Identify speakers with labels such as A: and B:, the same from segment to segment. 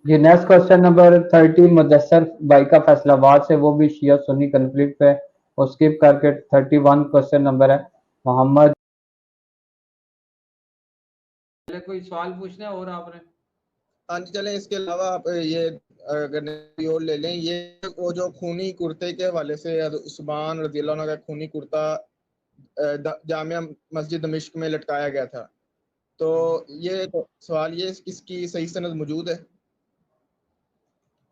A: जी next question number 30 Mudassar भाई का फैसलाबाद से, वो भी शिया सुन्नी कन्फ्लिक्ट पे, और स्किप करके 31 क्वेश्चन नंबर है मोहम्मद।
B: कोई सवाल पूछना है और आपने?
C: हाँ जी चलें, इसके अलावा आप ये अगर और ले लें, ये वो जो खूनी कुर्ते के हवाले से उस्मान रज़ी अल्लाह अन्हु का खूनी कुर्ता जामिया मस्जिद दमिश्क में लटकाया गया था, तो ये सवाल ये इसकी सही सनद मौजूद है?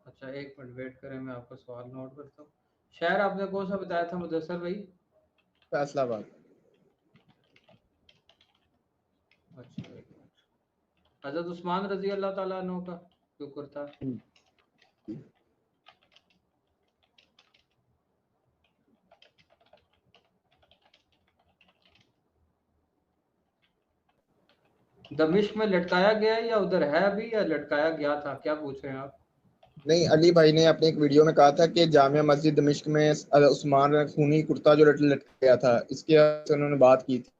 B: अच्छा एक मिनट वेट करें, मैं आपका सवाल नोट करता हूँ। शहर आपने कौन सा बताया था मुदस्सर भाई?
C: फैसलाबाद।
B: अच्छा एक मिनट। हज़रत उस्मान रजी अल्लाह ताला अन्हु का जो कुर्ता, दमिश्क में लटकाया गया है या उधर है अभी, या लटकाया गया था, क्या पूछ रहे हैं आप?
C: नहीं, अली भाई ने अपने एक वीडियो में कहा था कि जामिया मस्जिद दमिश्क में उस्मान खूनी कुर्ता जो लटका गया था, इसके से उन्होंने बात की थी,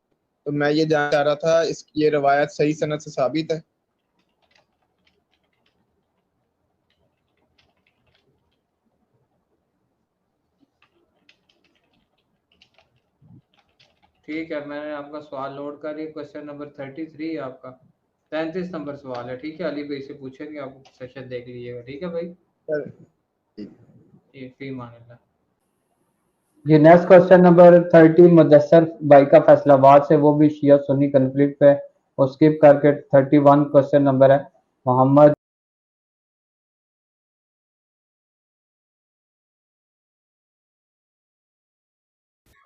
C: तो मैं ये जानना चाह रहा था इसकी ये रवायत सही सनद से साबित है?
B: ठीक है, मैंने आपका सवाल नोट कर लिया। क्वेश्चन नंबर 33 है आपका, 33 नंबर सवाल है। ठीक है, अली भाई से पूछेंगे, आप सेशन देख लीजिएगा। ठीक है भाई, फी मानिल्लाह।
A: जी नेक्स्ट क्वेश्चन नंबर 30 मुदस्सर भाई का फैसलाबाद से, वो भी शिया सुन्नी कन्फ्लिक्ट पे, और स्किप करके 31 क्वेश्चन नंबर है मोहम्मद।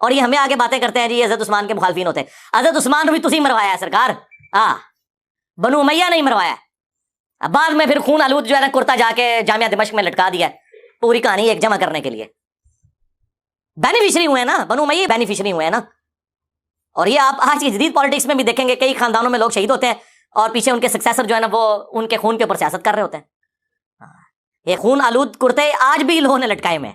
D: और ये हमें आगे बातें करते हैं जी हज़रत उस्मान के मुखालफिन होते हैं। हज़रत उस्मान को भी तुसी मरवाया है सरकार, हाँ, बनु उमैया नहीं मरवाया। अब बाद में फिर खून आलूद जो है ना कुर्ता जाके जामिया दिमश्क में लटका दिया, पूरी कहानी एक जमा करने के लिए। बेनिफिशरी हुए ना, बनु उमैया बेनिफिशरी हुए हैं ना। और ये आप आज की जदीद पॉलिटिक्स में भी देखेंगे, कई खानदानों में लोग शहीद होते हैं और पीछे उनके सक्सेसर जो है ना वो उनके खून के ऊपर सियासत कर रहे होते हैं। ये खून आलूद कुर्ते आज भी लोगों ने लटकाए में।